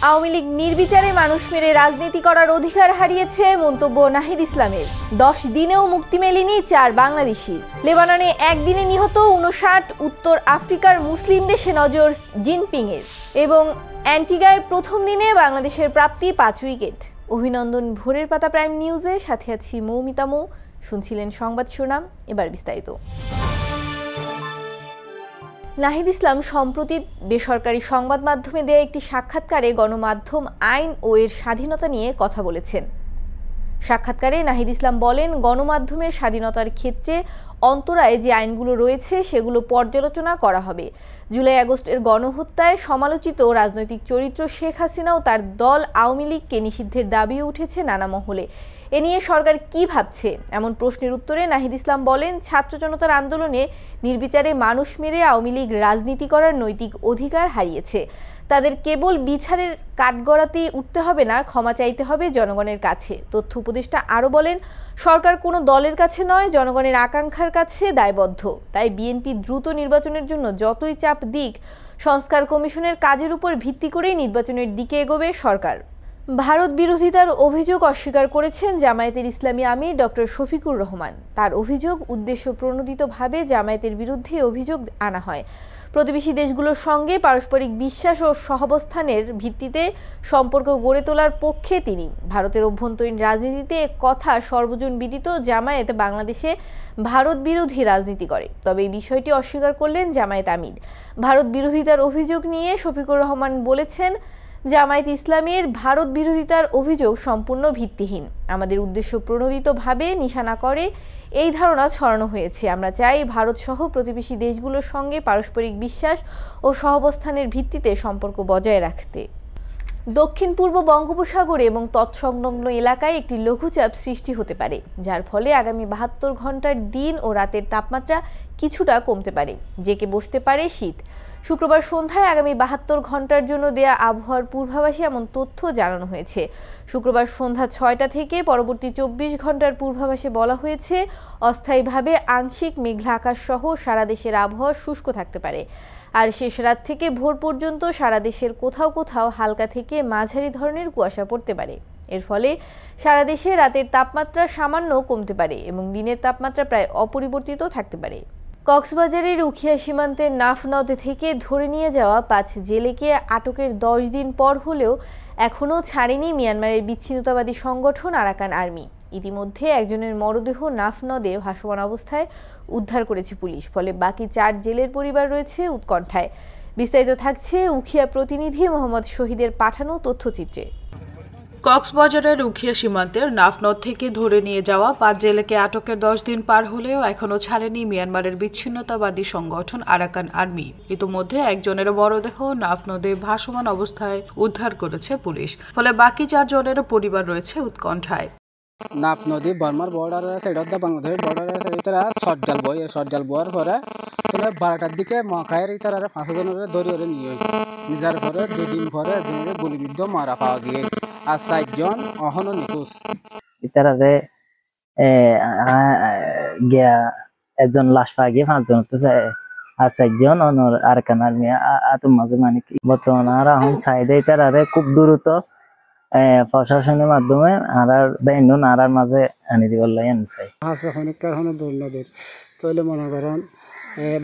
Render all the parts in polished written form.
আওয়ামী লীগ নির্বিচারে মানুষ মেরে রাজনীতি করার অধিকার হারিয়েছে মন্তব্য নাহিদ ইসলামের। 10 দিনেও মুক্তি মেলেনি 4 বাংলাদেশি। লেবাননে একদিনে নিহত 59, উত্তর আফ্রিকার মুসলিম দেশে নজর জিনপিংয়ের এবং অ্যান্টিগায় প্রথম দিনে বাংলাদেশের প্রাপ্তি 5 উইকেট। অভিনন্দন ভোরের পাতা প্রাইম নিউজে, সাথে আছি মৌমিতা মৌ। শুনছিলেন সংবাদ শিরোনাম, এবার বিস্তারিত। নাহিদ ইসলাম সম্প্রতি বেসরকারি সংবাদ মাধ্যমে দেয়া একটি সাক্ষাৎকারে গণমাধ্যম আইন ও এর স্বাধীনতা নিয়ে কথা বলেছেন। সাক্ষাৎকারে নাহিদ ইসলাম বলেন, গণমাধ্যমের স্বাধীনতার ক্ষেত্রে অন্তরায় যে আইনগুলো রয়েছে সেগুলো পর্যালোচনা করা হবে। জুলাই আগস্টের গণহত্যায় সমালোচিত রাজনৈতিক চরিত্র শেখ হাসিনা ও তার দল আওয়ামী লীগকে নিষিদ্ধের দাবিও উঠেছে নানা মহলে। এ নিয়ে সরকার কি ভাবছে, এমন প্রশ্নের উত্তরে নাহিদ ইসলাম বলেন, ছাত্র জনতার আন্দোলনে নির্বিচারে মানুষ মেরে আওয়ামী লীগ রাজনীতি করার নৈতিক অধিকার হারিয়েছে। তাদের কেবল বিচারের কাঠগড়াতেই উঠতে হবে না, ক্ষমা চাইতে হবে জনগণের কাছে। তথ্য উপদেষ্টা আরও বলেন, সরকার কোনো দলের কাছে নয়, জনগণের আকাঙ্ক্ষার কাছে দায়বদ্ধ। তাই বিএনপি দ্রুত নির্বাচনের জন্য যতই চাপ দিক, সংস্কার কমিশনের কাজের উপর ভিত্তি করেই নির্বাচনের দিকে এগোবে সরকার। ভারত বিরোধিতার অভিযোগ অস্বীকার করেছেন জামায়াতের ইসলামী আমির ডক্টর শফিকুর রহমান। তার অভিযোগ, উদ্দেশ্য প্রণোদিতভাবে জামায়াতের বিরুদ্ধে অভিযোগ আনা হয়। প্রতিবেশী দেশগুলোর সঙ্গে পারস্পরিক বিশ্বাস ও সহাবস্থানের ভিত্তিতে সম্পর্ক গড়ে তোলার পক্ষে তিনি। ভারতের অভ্যন্তরীণ রাজনীতিতে কথা সর্বজন বিদিত, জামায়াত বাংলাদেশে ভারত বিরোধী রাজনীতি করে। তবে এই বিষয়টি অস্বীকার করলেন জামায়াত আমির। ভারত বিরোধিতার অভিযোগ নিয়ে শফিকুর রহমান বলেছেন, জামায়াত ইসলামীর ভারত বিরোধিতার অভিযোগ সম্পূর্ণ ভিত্তিহীন। আমাদের উদ্দেশ্য প্রণোদিতভাবে নিশানা করে এই ধারণা ছড়ানো হয়েছে। আমরা চাই ভারত সহ প্রতিবেশী দেশগুলোর সঙ্গে পারস্পরিক বিশ্বাস ও সহাবস্থানের ভিত্তিতে সম্পর্ক বজায় রাখতে। দক্ষিণ পূর্ব বঙ্গোপসাগরে এবং তৎসংলগ্ন এলাকায় একটি লঘুচাপ সৃষ্টি হতে পারে, যার ফলে আগামী 72 ঘন্টার দিন ও রাতের তাপমাত্রা কিছুটা কমতে পারে, জেঁকে বসতে পারে শীত। শুক্রবার সন্ধ্যায় আগামী 72 ঘন্টার জন্য দেয়া আবহাওয়ার পূর্বাভাসে এমন তথ্য জানানো হয়েছে। শুক্রবার সন্ধ্যা 6টা থেকে পরবর্তী 24 ঘন্টার পূর্বাভাসে বলা হয়েছে, অস্থায়ীভাবে আংশিক মেঘলা আকাশ সহ সারা দেশের আবহাওয়া শুষ্ক থাকতে পারে। আর শেষ রাত থেকে ভোর পর্যন্ত সারা দেশের কোথাও কোথাও হালকা থেকে মাঝারি ধরনের কুয়াশা পড়তে পারে। এর ফলে সারা দেশে রাতের তাপমাত্রা সামান্য কমতে পারে এবং দিনের তাপমাত্রা প্রায় অপরিবর্তিত থাকতে পারে। কক্সবাজারের উখিয়া সীমান্তের নাফ নদ থেকে ধরে নিয়ে যাওয়া 5 জেলেকে আটকের 10 দিন পর হলেও এখনও ছাড়েনি মিয়ানমারের বিচ্ছিন্নতাবাদী সংগঠন আরাকান আর্মি। ইতিমধ্যে একজনের মরদেহ নাফ নদে ভাসমান অবস্থায় উদ্ধার করেছে পুলিশ। ফলে বাকি 4 জেলের পরিবার রয়েছে উৎকণ্ঠায়। বিস্তারিত থাকছে উখিয়া প্রতিনিধি মোহাম্মদ শহীদের পাঠানো তথ্যচিত্রে। কক্সবাজারের উখিয়া সীমান্তের নাফনদ থেকে ধরে নিয়ে যাওয়া 5 জেলেকে আটকের 10 দিন পার হলেও এখনও ছাড়েনি মিয়ানমারের বিচ্ছিন্নতাবাদী সংগঠন আরাকান আর্মি। ইতিমধ্যে একজনের মরদেহ নাফনদে ভাসমান অবস্থায় উদ্ধার করেছে পুলিশ। ফলে বাকি 4 জনের পরিবার রয়েছে উৎকণ্ঠায়। নাফ নদী বর্মার বর্ডার সাইডত বাংলাদেশের বর্ডার ইতারা শর্টজাল বয়ার পরে 12টার দিকে মখায়ের ইতারা 5 জনের ধরে নিয়ে নিজার পরে 2 দিন পরে একজনের গুলিবিদ্ধ মারা পাওয়া গিয়ে আর 4 জন অহনো নিখোঁজ। ইতারারে গিয়া একজন লাশ পাওয়া গিয়ে 5 জন আর 4 জন অনর আরাকান আর্মি আতম মাঝে মানে কি বর্তমানে আর এখন সাইডে ইতারারে খুব দ্রুত প্রশাসনের মাধ্যমে আর বেইনুন আর মাঝে আনি দিবার লাগে আনছে আছে খনিকার হনো দূর নদীর তাহলে মনে করেন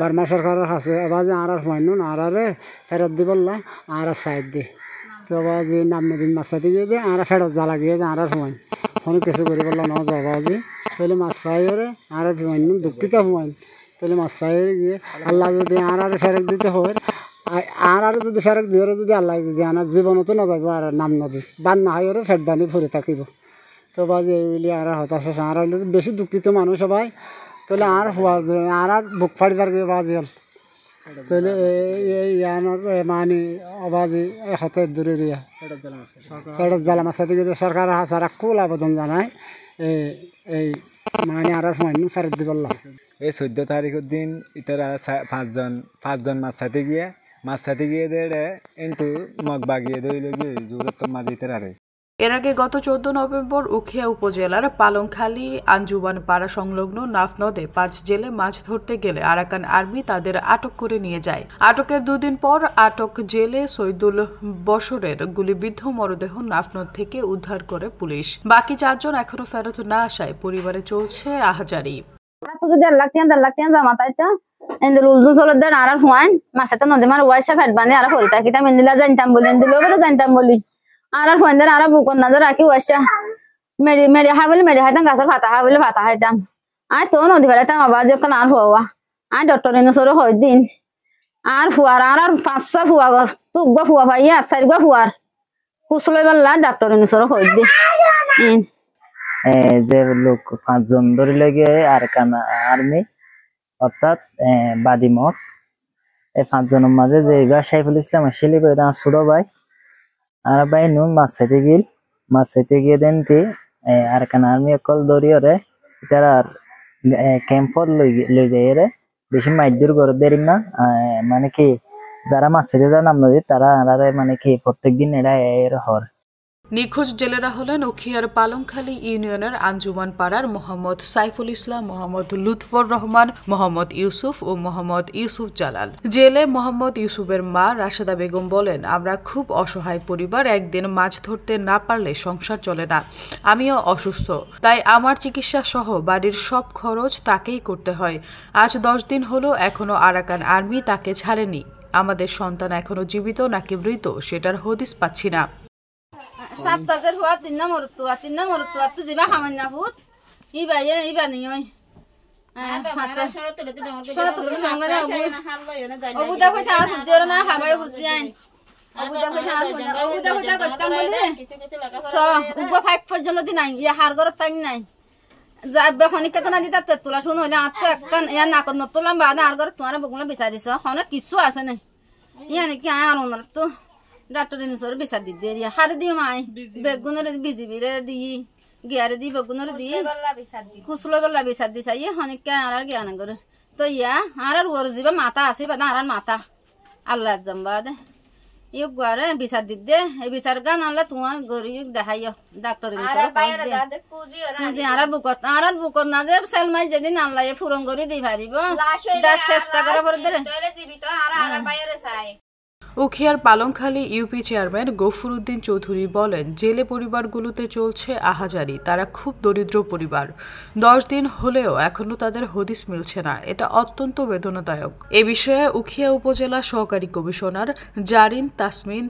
বার্মা সরকারের কাছে আবার আর মাইনুন আরে ফেরত দিবল্লা আর সাইড দি তো বাজি নাম নদীন মাছা দিয়ে দে আর ফেরত জ্বালা গিয়ে আর সময় কোনো কিছু করে বললাম না যাবাজি তাহলে মাছ চাইরে আর মাইনুন দুঃখিত হুমাইন তাহলে মাছ চাইরে গিয়ে আল্লাহ যদি আর ফেরত দিতে হয় আর যদি ফেরত দিয়ে যদি আল্লাহ যদি আনার জীবনতো না যাবো আর নাম নদী বান না হয় ফেট বান্ধি ফুরে থাকিব। তো বাজে এইগুলি আর হতাশ আর বেশি দুঃখিত মানুষ সবাই তাহলে আর হওয়া আর বুক ফাড়ি তার বাজি হল তাহলে এই আনার মানে অবাজি হাতের দূরে রিয়া ফেরত জ্বালা মাছ থেকে সরকার হাসার খুব আবেদন জানায় এই মানে আর সময় ফেরত দিবল্লা। এই 14 তারিখের দিন ইতারা 5 জন মাছ সাথে গিয়ে দেড়ে কিন্তু মগ বাগিয়ে দইল গিয়ে জোরত মাঝে ইতারে এর আগে গত 14 নভেম্বর উখিয়া উপজেলার পালংখালী আঞ্জুমান পাড়া সংলগ্ন নাফ নদে 5 জেলে মাছ ধরতে গেলে আরাকান আর্মি তাদের আটক করে নিয়ে যায়। আটকের 2 দিন পর আটক জেলে সৈদুল বশরের গুলিবিদ্ধ মরদেহ নাফ নদ থেকে উদ্ধার করে পুলিশ। বাকি 4 জন এখনো ফেরত না আসায় পরিবারে চলছে আহাজারি। আর ফোনদের আর বুকন না রাখি ওয়াসা মেরি মেরি হাবলি মেরি হাইতাম গাছের ভাতা হাবলি ভাতা হাইতাম আয় তো নদী বেড়াইতাম আবার যখন আর হওয়া আয় ডক্টর এনেসর হয় দিন আর ফুয়ার আর 500 ফুয়া ঘর তুগা ফুয়া ভাইয়া 4 গা ফুয়ার কুসলই বললা ডক্টর এনেসর হয় দিন যে লোক 5 জন ধরে লেগে আরাকান আর্মি অর্থাৎ বাদিমত এই 5 জনের মাঝে যে সাইফুল ইসলাম আসলে ছোট ভাই আর ভাই নুন মাছ চাইতে গিয়ে দেন আরাকান আর্মি অকল দরিয়রে তারা ক্যাম্পত লই যায় রে বেশি মাইদুর করে দেরিম না মানে কি যারা মাছ চাইতে যায় নাম নদী তারা মানে কি প্রত্যেকদিন এরা এর হর। নিখোঁজ জেলেরা হলেন উখিয়ার পালংখালী ইউনিয়নের আঞ্জুমান পাড়ার মোহাম্মদ সাইফুল ইসলাম, মোহাম্মদ লুৎফর রহমান, মোহাম্মদ ইউসুফ ও মোহাম্মদ ইউসুফ জালাল। জেলে মোহাম্মদ ইউসুফের মা রাশেদা বেগম বলেন, আমরা খুব অসহায় পরিবার, একদিন মাছ ধরতে না পারলে সংসার চলে না। আমিও অসুস্থ, তাই আমার চিকিৎসা সহ বাড়ির সব খরচ তাকেই করতে হয়। আজ 10 দিন হলো এখনো আরাকান আর্মি তাকে ছাড়েনি। আমাদের সন্তান এখনো জীবিত নাকি মৃত সেটার হদিস পাচ্ছি না। 7 হওয়া 3 নম্বর তো যাবা হামান না ফুট ইবা নিই ওই অবুদা পয়সা আর হুজের না হাবাই হুজি আইন অবুদা পয়সা করতাম বলি উগো 5 পর্যন্ত দিন নাই ইয়া হার ঘর তাই নাই যাবে খনিকা তো না দিতা তোলা শুন হইলে আর তো একখান ইয়া না কর নতলাম বাদ আর ঘর তোমার বগুলা বিচারিছ হনে কিছু আছে না ইয়া নাকি আর ওনার তো ডাক্তার এনেসর বিচার দি দেরিয়া হারে দিও মাই বেগুনের বিজিবিরে দি গিয়ারে দি বেগুনের দি কুসলো বল্লা বিচার দি চাই হনিকা আর জ্ঞান করে তো ইয়া আর ওর দিবা মাথা আছে বাদা আর মাথা আল্লাহ জম্বা দে ইউ গারে বিচার দি দে এই বিচার গান আল্লাহ তোমার গরি দেখাইও ডাক্তার এনেসর পুজি আর বুকত না দে সেলমাই যেদিন আল্লাহ ফুরন করে দি পারিব চেষ্টা করে পড়ে দে জীবিত আর বাইরে চাই। উখিয়ার পালংখালী ইউপি চেয়ারম্যান গফুরউদ্দিন চৌধুরী বলেন, জেলে পরিবারগুলোতে চলছে আহাজারি। তারা খুব দরিদ্র পরিবার। 10 দিন হলেও এখনো তাদের হদিস মিলছে না। এটা অত্যন্ত বেদনাদায়ক। এ বিষয়ে উখিয়া উপজেলা সহকারী কমিশনার জারিন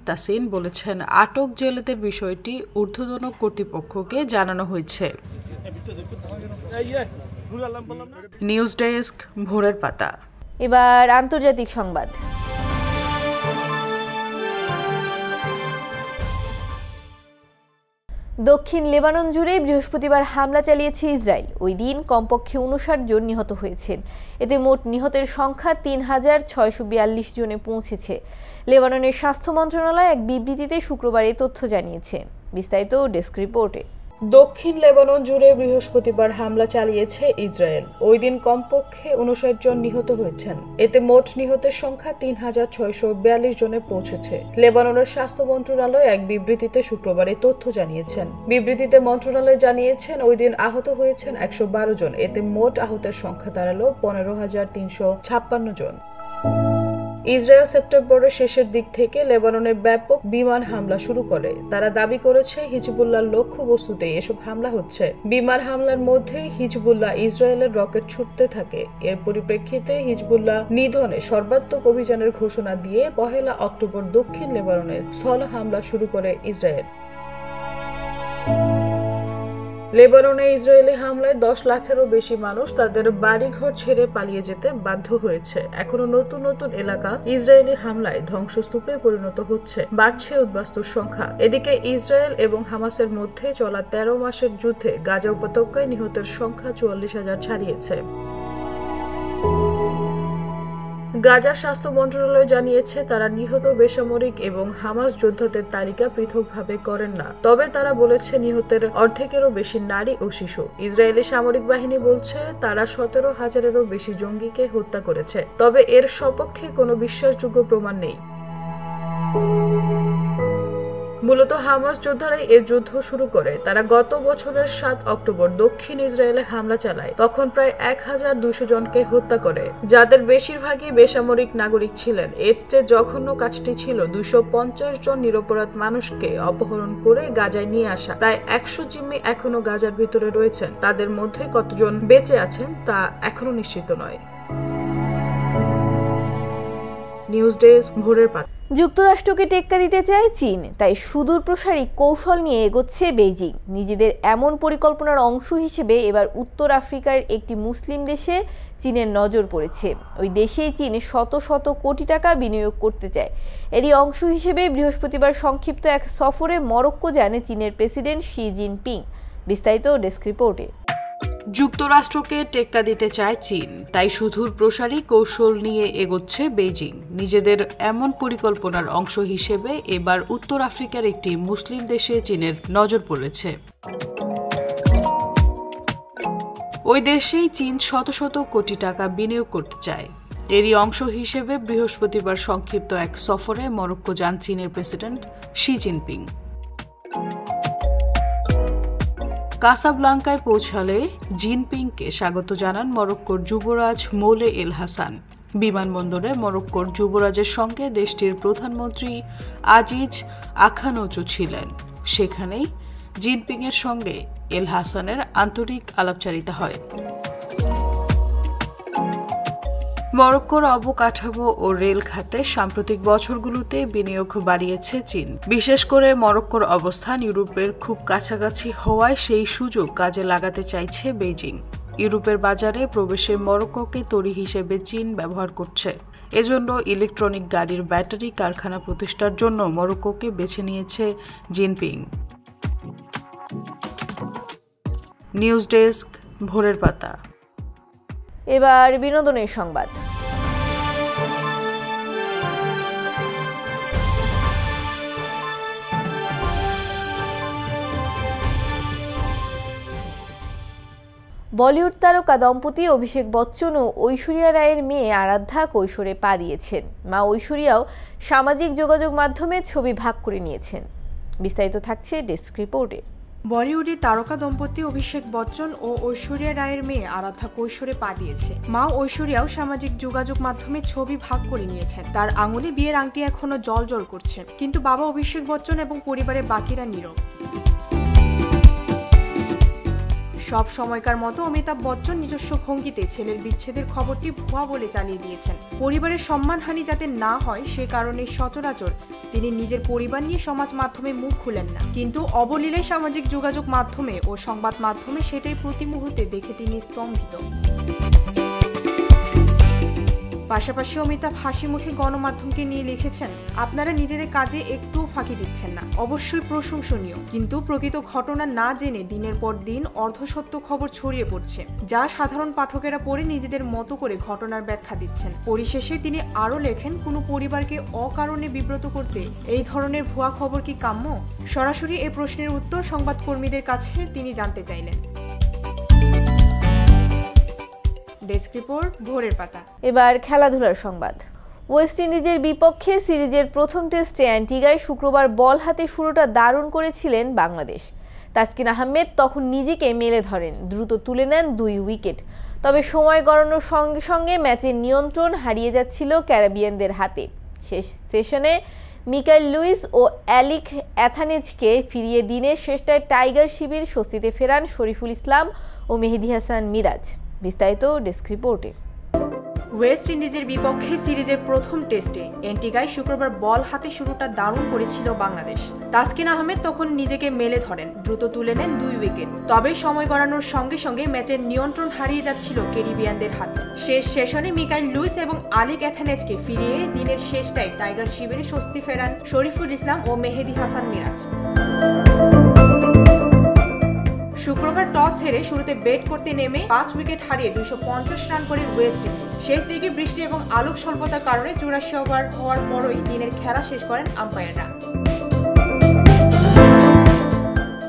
তাসিন বলেছেন, আটক জেলেদের বিষয়টি ঊর্ধ্বতন কর্তৃপক্ষকে জানানো হয়েছে। নিউজ ডেস্ক, ভোরের পাতা। এবার আন্তর্জাতিক সংবাদ। দক্ষিণ লেবানন জুড়ে বৃহস্পতিবার হামলা চালিয়েছে ইসরায়েল। ওই দিন কমপক্ষে 59 জন নিহত হয়েছেন। এতে মোট নিহতের সংখ্যা 3642 জনে পৌঁছেছে। লেবাননের স্বাস্থ্য মন্ত্রণালয় এক বিবৃতিতে শুক্রবার এই তথ্য জানিয়েছে। বিস্তারিত ডেস্ক রিপোর্টে। দক্ষিণ লেবানন জুড়ে বৃহস্পতিবার হামলা চালিয়েছে ইসরায়েল। ওই দিন কমপক্ষে 59 জন নিহত হয়েছেন। এতে মোট নিহতের সংখ্যা 3642 জনে পৌঁছেছে। লেবাননের স্বাস্থ্য মন্ত্রণালয় এক বিবৃতিতে শুক্রবার এই তথ্য জানিয়েছেন। বিবৃতিতে মন্ত্রণালয় জানিয়েছেন, ওই দিন আহত হয়েছেন 112 জন। এতে মোট আহতের সংখ্যা দাঁড়ালো 15356 জন। ইসরায়েল সেপ্টেম্বরের শেষের দিক থেকে লেবাননে ব্যাপক বিমান হামলা শুরু করে। তারা দাবি করেছে হিজবুল্লাহর লক্ষ্যবস্তুতে এসব হামলা হচ্ছে। বিমান হামলার মধ্যেই হিজবুল্লাহ ইসরায়েলের রকেট ছুটতে থাকে। এর পরিপ্রেক্ষিতে হিজবুল্লাহ নিধনে সর্বাত্মক অভিযানের ঘোষণা দিয়ে 1 অক্টোবর দক্ষিণ লেবাননে স্থল হামলা শুরু করে ইসরায়েল। লেবাননে ইসরায়েলি হামলায় 10 লাখেরও বেশি মানুষ তাদের বাড়িঘর ছেড়ে পালিয়ে যেতে বাধ্য হয়েছে। এখনো নতুন নতুন এলাকা ইসরায়েলি হামলায় ধ্বংসস্তূপে পরিণত হচ্ছে। বাড়ছে উদ্বাস্তুর সংখ্যা। এদিকে ইসরায়েল এবং হামাসের মধ্যে চলা 13 মাসের যুদ্ধে গাজা উপত্যকায় নিহতের সংখ্যা 44,000 ছাড়িয়েছে। গাজার স্বাস্থ্য মন্ত্রণালয় জানিয়েছে, তারা নিহত বেসামরিক এবং হামাস যোদ্ধাদের তালিকা পৃথকভাবে করেন না। তবে তারা বলেছে, নিহতের অর্ধেকেরও বেশি নারী ও শিশু। ইসরায়েলি সামরিক বাহিনী বলছে, তারা 17,000-এরও বেশি জঙ্গিকে হত্যা করেছে। তবে এর সপক্ষে কোনো বিশ্বাসযোগ্য প্রমাণ নেই। মূলত হামাস যোদ্ধারাই এ যুদ্ধ শুরু করে। তারা গত বছরের 7 অক্টোবর দক্ষিণ ইসরায়েলে হামলা চালায়। তখন প্রায় 1200 জনকে হত্যা করে, যাদের বেশিরভাগই বেসামরিক নাগরিক ছিলেন। এর চেয়ে জঘন্য কাজটি ছিল 250 জন নিরপরাধ মানুষকে অপহরণ করে গাজায় নিয়ে আসা। প্রায় 100 জিম্মি এখনো গাজার ভিতরে রয়েছেন। তাদের মধ্যে কতজন বেঁচে আছেন তা এখনো নিশ্চিত নয়। নিউজ ডেস্ক, ভোরের পাতা। যুক্তরাষ্ট্রকে টেক্কা দিতে চায় চীন, তাই সুদূর প্রসারী কৌশল নিয়ে এগোচ্ছে বেইজিং। নিজেদের এমন পরিকল্পনার অংশ হিসেবে এবার উত্তর আফ্রিকার একটি মুসলিম দেশে চীনের নজর পড়েছে। ওই দেশেই চীন শত শত কোটি টাকা বিনিয়োগ করতে চায়। এরই অংশ হিসেবে বৃহস্পতিবার সংক্ষিপ্ত এক সফরে মরক্কো যান চীনের প্রেসিডেন্ট শি জিনপিং। বিস্তারিত ডেস্ক রিপোর্টে। যুক্তরাষ্ট্রকে টেক্কা দিতে চায় চীন, তাই সুদূর প্রসারী কৌশল নিয়ে এগোচ্ছে বেইজিং। নিজেদের এমন পরিকল্পনার অংশ হিসেবে এবার উত্তর আফ্রিকার একটি মুসলিম দেশে চীনের নজর পড়েছে। ওই দেশেই চীন শত শত কোটি টাকা বিনিয়োগ করতে চায়। এরই অংশ হিসেবে বৃহস্পতিবার সংক্ষিপ্ত এক সফরে মরক্কো যান চীনের প্রেসিডেন্ট শি জিনপিং। কাসাব্লাঙ্কায় পৌঁছালে জিনপিংকে স্বাগত জানান মরক্কোর যুবরাজ মোলে এল হাসান। বিমানবন্দরে মরক্কোর যুবরাজের সঙ্গে দেশটির প্রধানমন্ত্রী আজিজ আখানৌচু ছিলেন। সেখানেই জিনপিংয়ের সঙ্গে এল হাসানের আন্তরিক আলাপচারিতা হয়। মরক্কোর অবকাঠামো ও রেল খাতে সাম্প্রতিক বছরগুলোতে বিনিয়োগ বাড়িয়েছে চীন। বিশেষ করে মরক্কোর অবস্থান ইউরোপের খুব কাছাকাছি হওয়ায় সেই সুযোগ কাজে লাগাতে চাইছে বেইজিং। ইউরোপের বাজারে প্রবেশে মরক্কোকে তরি হিসেবে চীন ব্যবহার করছে। এজন্য ইলেকট্রনিক গাড়ির ব্যাটারি কারখানা প্রতিষ্ঠার জন্য মরক্কোকে বেছে নিয়েছে জিনপিং। নিউজ ডেস্ক, ভোরের পাতা। এবার বিনোদনের সংবাদ। বলিউড তারকা দম্পতি অভিষেক বচ্চন ও ঐশ্বরিয়া রায়ের মেয়ে আরাধ্যা কৈশোরে পা দিয়েছেন। মা ঐশ্বরিয়াও সামাজিক যোগাযোগ মাধ্যমে ছবি ভাগ করে নিয়েছেন। বিস্তারিত থাকছে ডেস্ক রিপোর্টে। বলিউডের তারকা দম্পতি অভিষেক বচ্চন ও ঐশ্বরিয়া রায়ের মেয়ে আরাধ্যা কৈশোরে পা দিয়েছে। মা ঐশ্বরিয়াও সামাজিক যোগাযোগ মাধ্যমে ছবি ভাগ করে নিয়েছেন। তার আঙুলে বিয়ের আংটি এখনো জ্বলজ্বল করছে, কিন্তু বাবা অভিষেক বচ্চন এবং পরিবারের বাকিরা নীরব। সব সময়কার মতো অমিতাভ বচ্চন নিজস্ব ভঙ্গিতে ছেলের বিচ্ছেদের খবরটি ভুয়া বলে চালিয়ে দিয়েছেন। পরিবারের সম্মানহানি যাতে না হয় সে কারণে সচরাচর তিনি নিজের পরিবার নিয়ে সমাজ মাধ্যমে মুখ খুলেন না, কিন্তু অবলীলায় সামাজিক যোগাযোগ মাধ্যমে ও সংবাদ মাধ্যমে সেটাই প্রতি মুহূর্তে দেখে তিনি স্তম্ভিত। পাশাপাশি অমিতাভ হাসি মুখে গণমাধ্যমকে নিয়ে লিখেছেন, আপনারা নিজেদের কাজে একটুও ফাঁকি দিচ্ছেন না, অবশ্যই প্রশংসনীয়, কিন্তু প্রকৃত ঘটনা না জেনে দিনের পর দিন অর্ধসত্য খবর ছড়িয়ে পড়ছে, যা সাধারণ পাঠকেরা পড়ে নিজেদের মতো করে ঘটনার ব্যাখ্যা দিচ্ছেন। পরিশেষে তিনি আরও লেখেন, কোনো পরিবারকে অকারণে বিব্রত করতে এই ধরনের ভুয়া খবর কি কাম্য? সরাসরি এই প্রশ্নের উত্তর সংবাদকর্মীদের কাছে তিনি জানতে চাইলেন। ডেস্ক রিপোর্ট, ভোরের পাতা। এবার খেলাধুলার সংবাদ। ওয়েস্ট ইন্ডিজের বিপক্ষে সিরিজের প্রথম টেস্টে অ্যান্টিগায় শুক্রবার বল হাতে শুরুটা দারুণ করেছিলেন বাংলাদেশ। তাসকিন আহমেদ তখন নিজেকে মেলে ধরেন, দ্রুত তুলে নেন 2 উইকেট। তবে সময় গড়ানোর সঙ্গে সঙ্গে ম্যাচের নিয়ন্ত্রণ হারিয়ে যাচ্ছিল ক্যারিবিয়ানদের হাতে। শেষ সেশনে মিকাইল লুইস ও অ্যালিক অ্যাথানেজকে ফিরিয়ে দিনের শেষটায় টাইগার শিবির স্বস্তিতে ফেরান শরীফুল ইসলাম ও মেহেদী হাসান মিরাজ। বিস্তারিত ডেস্ক রিপোর্টে। ওয়েস্ট ইন্ডিজের বিপক্ষে সিরিজের প্রথম টেস্টে অ্যান্টিগায় শুক্রবার বল হাতে শুরুটা দারুণ করেছিল বাংলাদেশ। তাসকিন আহমেদ তখন নিজেকে মেলে ধরেন, দ্রুত তুলে নেন 2 উইকেট। তবে সময় গড়ানোর সঙ্গে সঙ্গে ম্যাচের নিয়ন্ত্রণ হারিয়ে যাচ্ছিল ক্যারিবিয়ানদের হাতে। শেষ সেশনে মিকাইল লুইস এবং আলিক অ্যাথানেজকে ফিরিয়ে দিনের শেষটায় টাইগার শিবিরে স্বস্তি ফেরান শরীফুল ইসলাম ও মেহেদী হাসান মিরাজ। শুক্রবার টস হেরে শুরুতে ব্যাট করতে নেমে 5 উইকেট হারিয়ে 250 রান করে ওয়েস্ট ইন্ডিজ। শেষ দিকে বৃষ্টি এবং আলোক স্বল্পতার কারণে 84 ওভার হওয়ার পরই দিনের খেলা শেষ করেন আম্পায়াররা।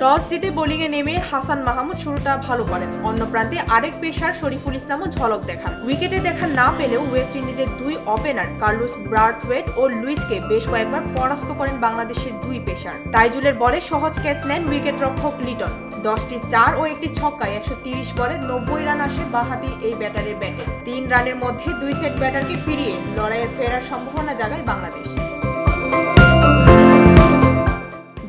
টস জিতে বোলিংয়ে নেমে হাসান মাহমুদ শুরুটা ভালো করেন। অন্য প্রান্তে আরেক পেসার শরীফুল ইসলামও ঝলক দেখান। উইকেটে দেখা না পেলেও ওয়েস্ট ইন্ডিজের দুই ওপেনার কার্লোস ব্রাথওয়েট ও লুইসকে বেশ কয়েকবার পরাস্ত করেন বাংলাদেশের দুই পেসার। তাইজুলের বলে সহজ ক্যাচ নেন উইকেট রক্ষক লিটন। 10টি 4 ও একটি ছক্কায় 130 বলে 90 রান আসে বাঁহাতি এই ব্যাটারের ব্যাটে। 3 রানের মধ্যে 2 সেট ব্যাটারকে ফিরিয়ে লড়াইয়ের ফেরার সম্ভাবনা জাগায় বাংলাদেশ।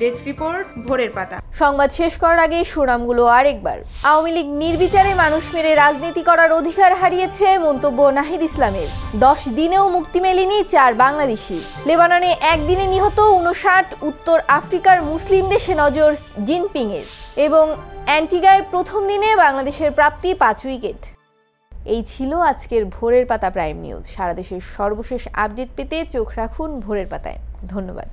ডেস্ক রিপোর্ট, ভোরের পাতা। সংবাদ শেষ করার আগে শিরোনামগুলো আরেকবার। আওয়ামী লীগ নির্বিচারে মানুষ মেরে রাজনীতি করার অধিকার হারিয়েছে, মন্তব্য নাহিদ ইসলামের। 10 দিনেও মুক্তি মেলেনি 4 বাংলাদেশি। লেবাননে একদিনে নিহত 59, উত্তর আফ্রিকার মুসলিম দেশে নজর জিনপিংয়ের। এবং অ্যান্টিগায় প্রথম দিনে বাংলাদেশের প্রাপ্তি 5 উইকেট। এই ছিল আজকের ভোরের পাতা প্রাইম নিউজ। সারা দেশের সর্বশেষ আপডেট পেতে চোখ রাখুন ভোরের পাতায়। ধন্যবাদ।